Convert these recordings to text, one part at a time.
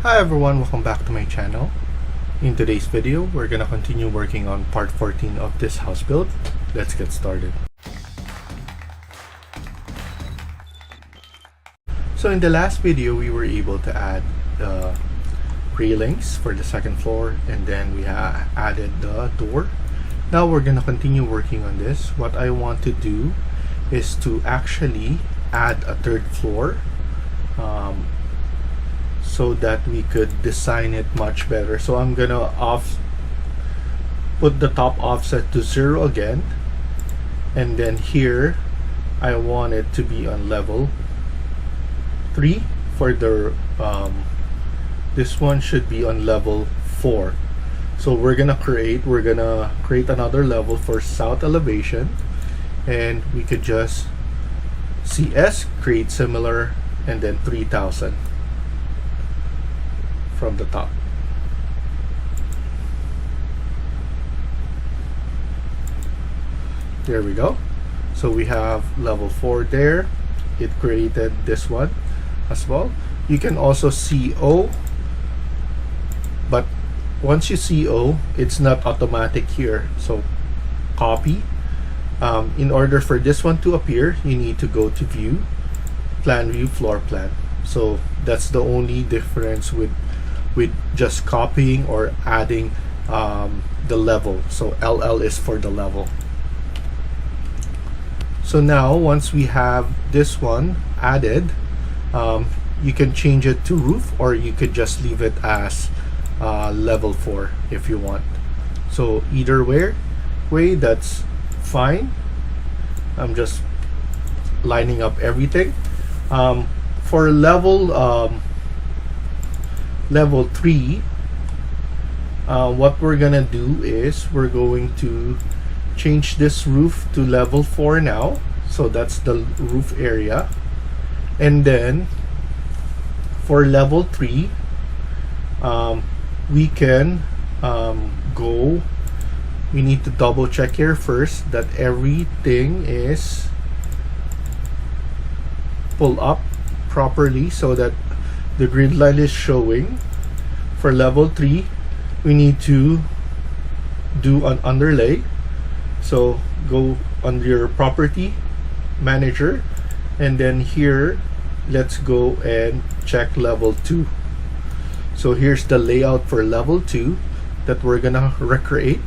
Hi everyone, welcome back to my channel. In today's video, we're gonna continue working on part 14 of this house build. Let's get started. So in the last video, we were able to add the railings for the second floor, and then we added the door. Now we're gonna continue working on this. What I want to do is to actually add a third floor, so that we could design it much better. So I'm gonna put the top offset to 0 again, and then here I want it to be on level 3 for the this one should be on level 4. So we're gonna create another level for south elevation, and we could just CS create similar, and then 3000 from the top. There we go. So we have level 4 there. It created this one as well. You can also CO, but once you CO, it's not automatic here. So copy. In order for this one to appear, you need to go to view, plan view, floor plan. So that's the only difference with just copying or adding the level. So LL is for the level. So now once we have this one added, you can change it to roof, or you could just leave it as level 4 if you want. So either way that's fine. I'm just lining up everything. For level 3, what we're gonna do is we're going to change this roof to level 4 now. So that's the roof area. And then for level 3, we can we need to double check here first that everything is pulled up properly so that the grid line is showing. For level 3, we need to do an underlay. So go under your property manager, and then here let's go and check level 2. So here's the layout for level 2 that we're gonna recreate.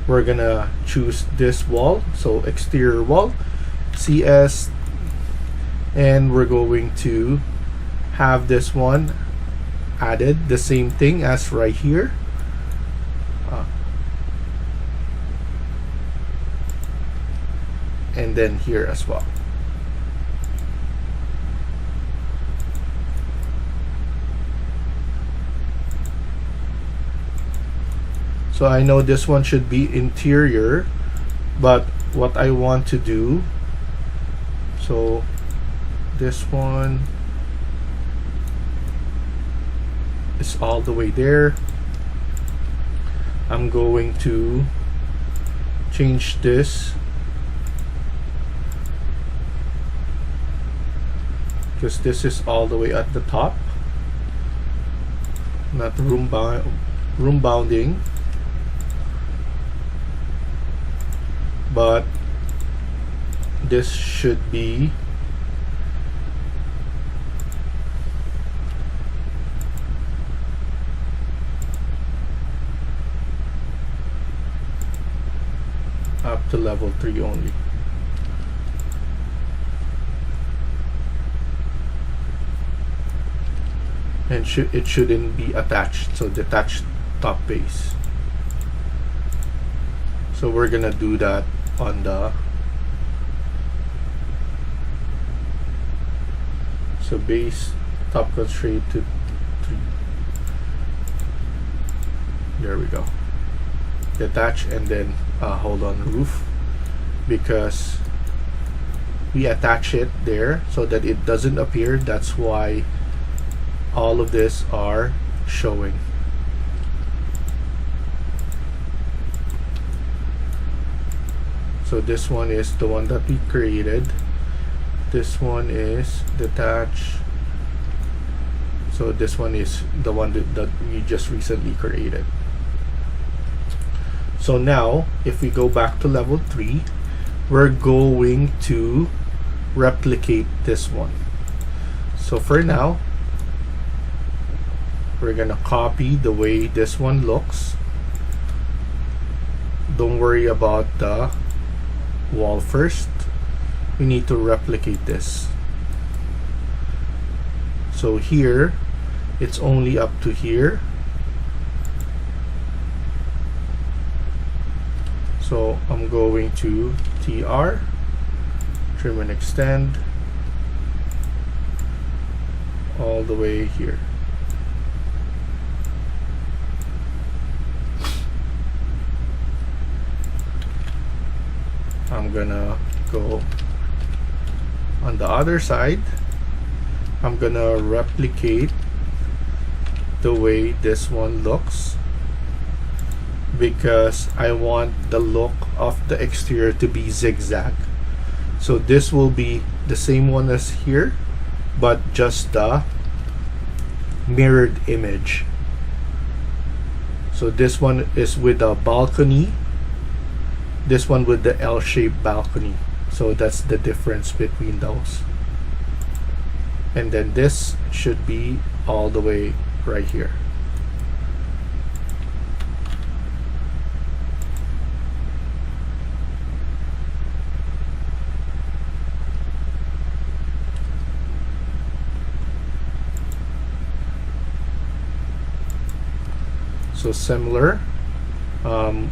We're gonna choose this wall, so exterior wall, CS, and we're going to have this one added the same thing as right here. And then here as well. So I know this one should be interior, but what I want to do, so this one is all the way there. I'm going to change this because this is all the way at the top, not room bounding, but this should be up to level 3 only. And it shouldn't be attached, so detached top base. So we're gonna do that on the base top constraint to 3. There we go. Detach, and then hold on roof, because we attach it there so that it doesn't appear. That's why all of this are showing. So this one is the one that we created. This one is detach So this one is the one that we just recently created. So now if we go back to level 3, we're going to replicate this one. So for now, we're gonna copy the way this one looks. Don't worry about the wall first. We need to replicate this. So here, it's only up to here. So I'm going to TR, trim and extend, all the way here. I'm gonna go on the other side. I'm gonna replicate the way this one looks, because I want the look of the exterior to be zigzag. So this will be the same one as here, but just the mirrored image. So this one is with a balcony, this one with the L-shaped balcony. So that's the difference between those. And then this should be all the way right here. So similar,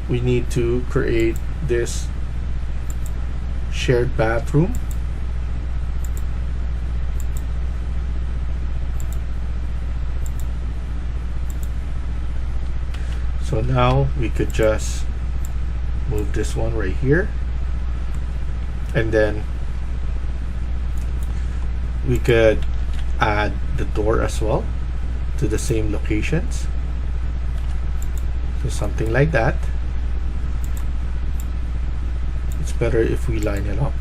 we need to create this shared bathroom. So now we could just move this one right here, and then we could add the door as well to the same locations. So something like that. It's better if we line it up.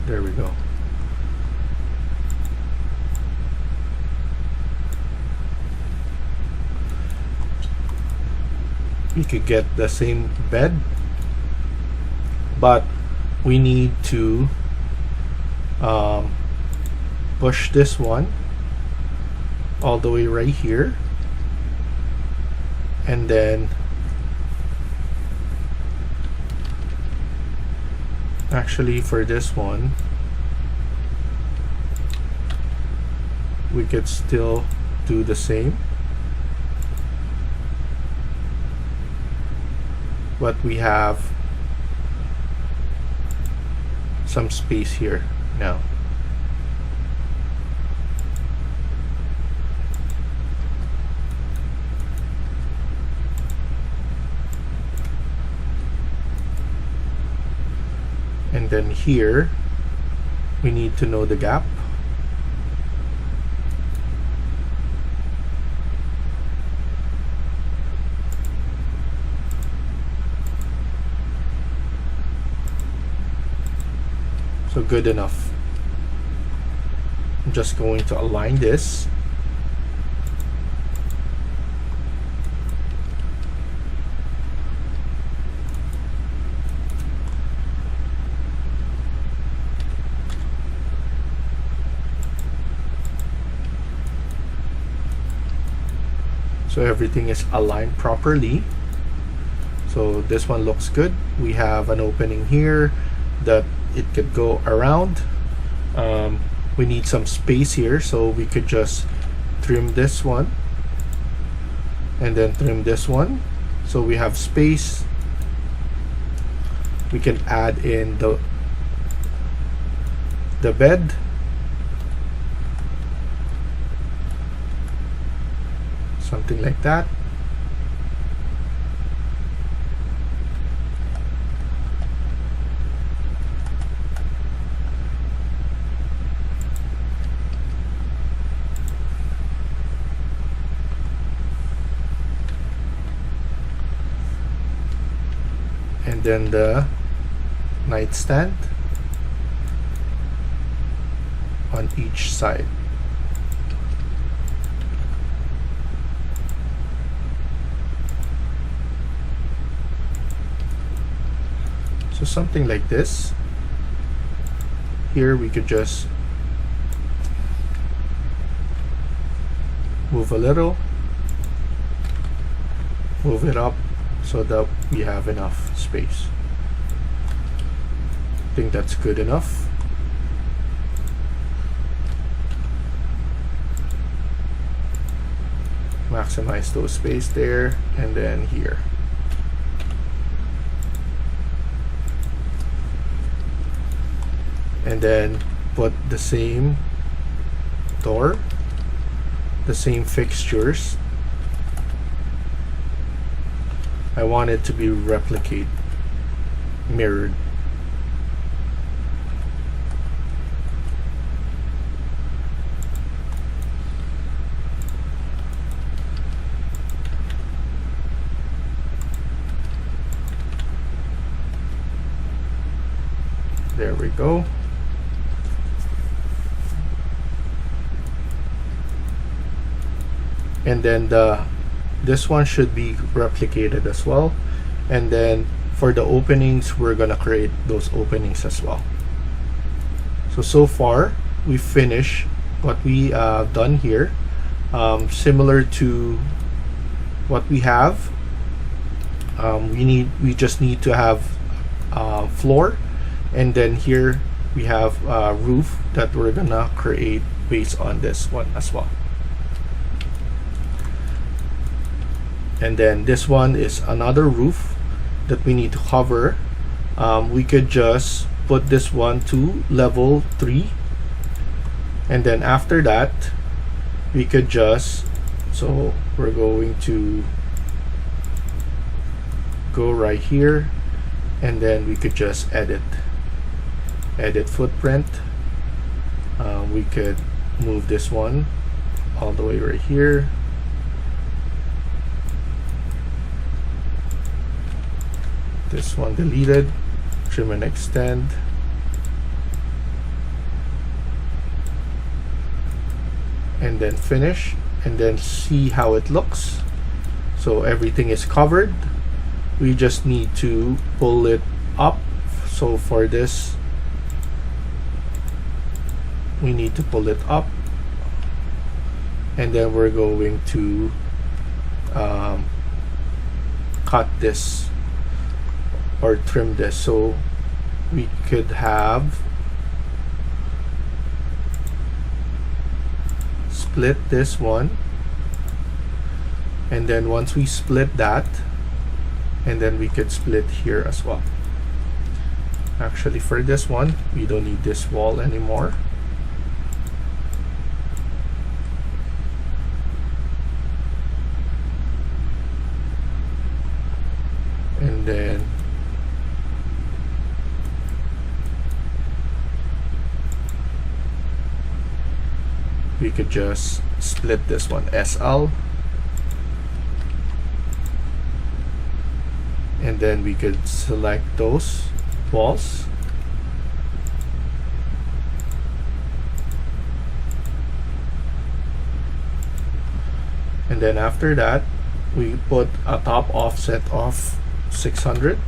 There we go. We could get the same bed, but we need to push this one all the way right here, and then actually for this one we could still do the same, but we have some space here now. And then here we need to know the gap. So good enough. I'm just going to align this. So everything is aligned properly. So this one looks good. We have an opening here that it could go around. We need some space here, so we could just trim this one and then trim this one, so we have space. We can add in the bed. Something like that. And then the nightstand. on each side. So something like this. Here we could just move a little, move it up so that we have enough space. I think that's good enough. Maximize those space there, and then here. And then put the same door, the same fixtures. I want it to be mirrored. There we go. And then this one should be replicated as well. And then for the openings, we're gonna create those openings as well. So far we finished what we done here, similar to what we have. We just need to have floor, and then here we have roof that we're gonna create based on this one as well. And then this one is another roof that we need to cover. We could just put this one to level 3, and then after that we could just, so we're going to go right here, and then we could just edit footprint. We could move this one all the way right here. This one deleted, trim and extend. And then finish, and then see how it looks. So everything is covered. We just need to pull it up. So for this, we need to pull it up, and then we're going to cut this or trim this, so we could have split this one, and then once we split that, and then we could split here as well. Actually, for this one we don't need this wall anymore. And then we could just split this one SL, and then we could select those walls, and then after that we put a top offset of 600.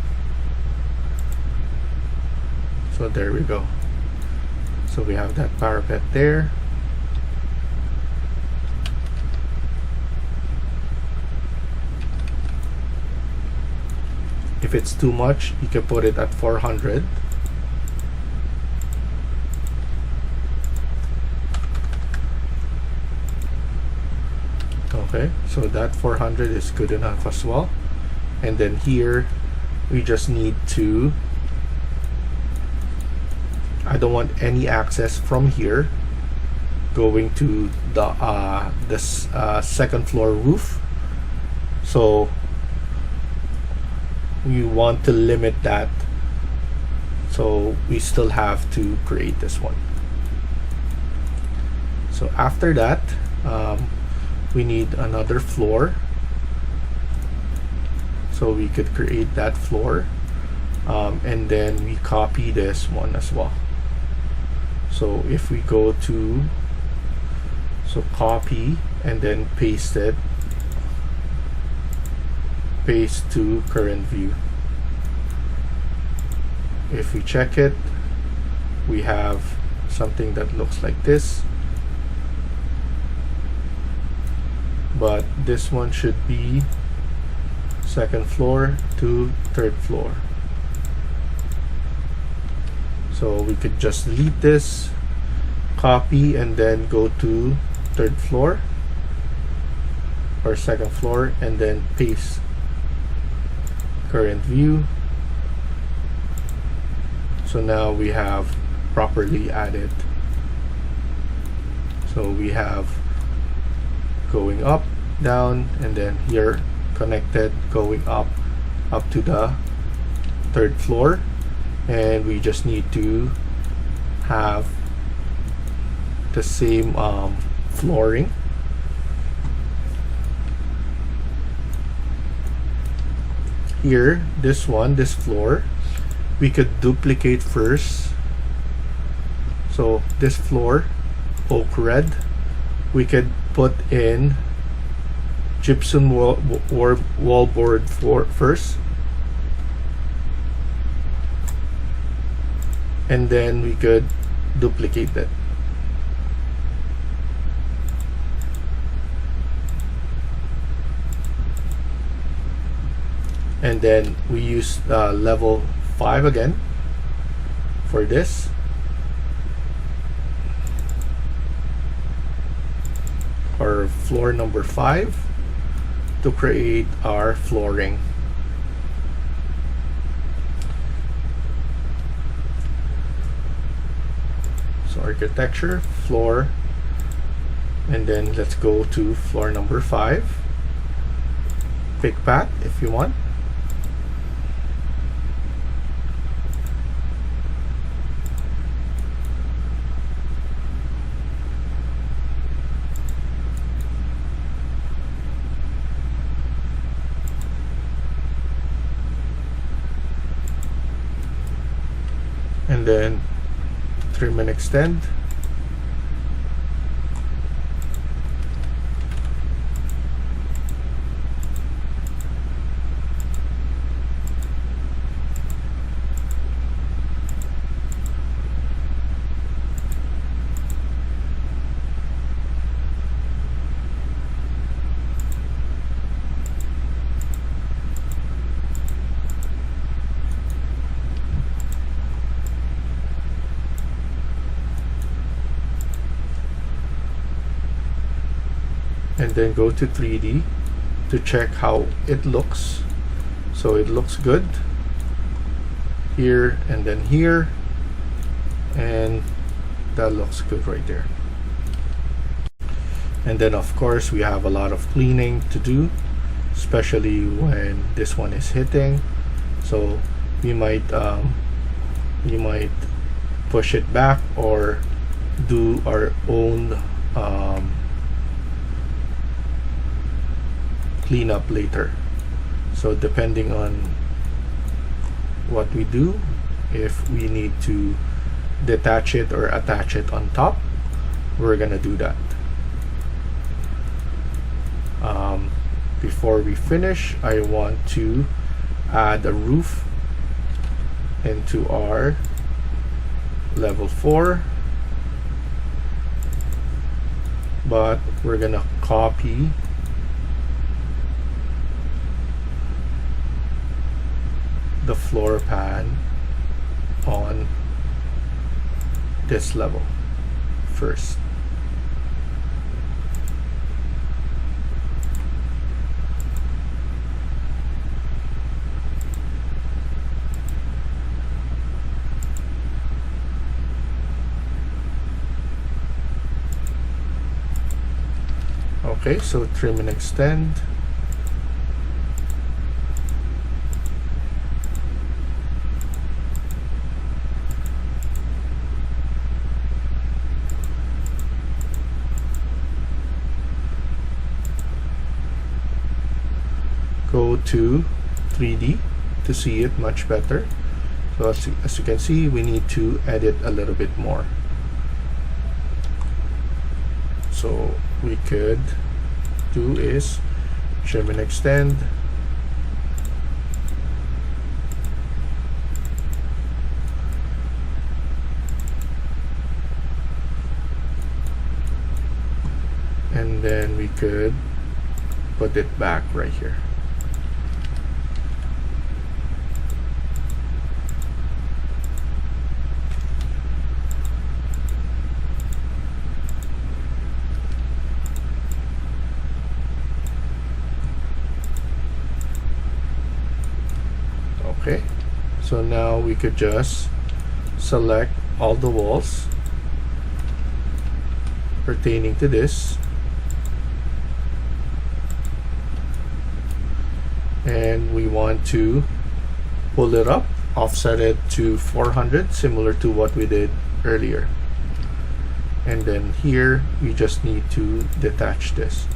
So there we go. So we have that parapet there. If it's too much, you can put it at 400. Okay, so that 400 is good enough as well. And then here we just need to, I don't want any access from here going to the second floor roof, so we want to limit that. So we still have to create this one. So after that, we need another floor, so we could create that floor, and then we copy this one as well. So if we go to, so copy and then paste it, paste to current view. If we check it, we have something that looks like this, but this one should be second floor to third floor. So we could just delete this, copy, and then go to third floor or second floor, and then paste current view. So now we have properly added. So we have going up, down, and then here connected going up to the third floor, and we just need to have the same flooring. Here, this floor, we could duplicate first. So this floor, oak red, we could put in gypsum wallboard for first, and then we could duplicate that. And then we use level 5 again for this. Or floor number 5 to create our flooring. So architecture, floor, and then let's go to floor number 5. Pick path if you want. And then trim and extend. And then go to 3D to check how it looks. So it looks good here and then here, and that looks good right there. And then of course we have a lot of cleaning to do, especially when this one is hitting. So we might push it back or do our own clean up later. So depending on what we do, if we need to detach it or attach it on top, we're gonna do that. Before we finish, I want to add a roof into our level 4, but we're gonna copy the floor pan on this level first. Okay, so trim and extend. Go to 3D to see it much better. So as you can see, we need to edit a little bit more. So we could do is trim and extend. And then we could put it back right here. Okay, so now we could just select all the walls pertaining to this, and we want to pull it up, offset it to 400, similar to what we did earlier. And then here we just need to detach this.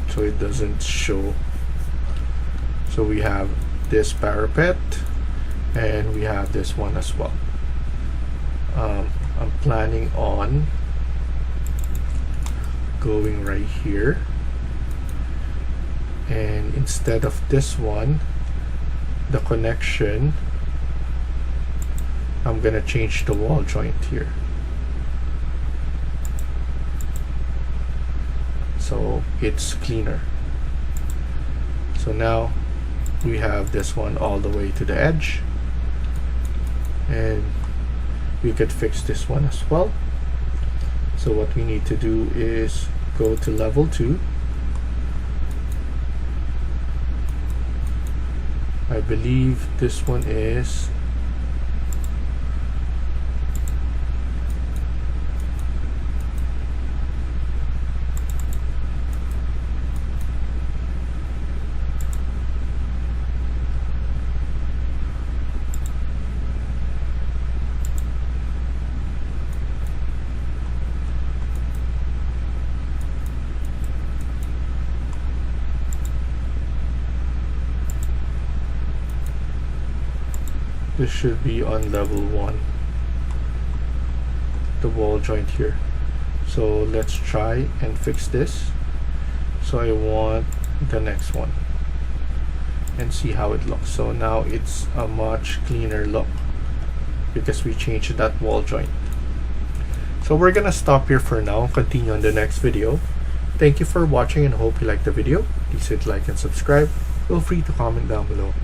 So it doesn't show. So we have this parapet and we have this one as well. I'm planning on going right here, and instead of this one, the connection, I'm gonna change the wall joint here. So it's cleaner. So now we have this one all the way to the edge, and we could fix this one as well. So what we need to do is go to level 2. I believe this one is this should be on level 1, the wall joint here. So let's try and fix this. So I want the next one and see how it looks. So now it's a much cleaner look because we changed that wall joint. So we're gonna stop here for now and continue on the next video. Thank you for watching and hope you liked the video. Please hit like and subscribe. Feel free to comment down below.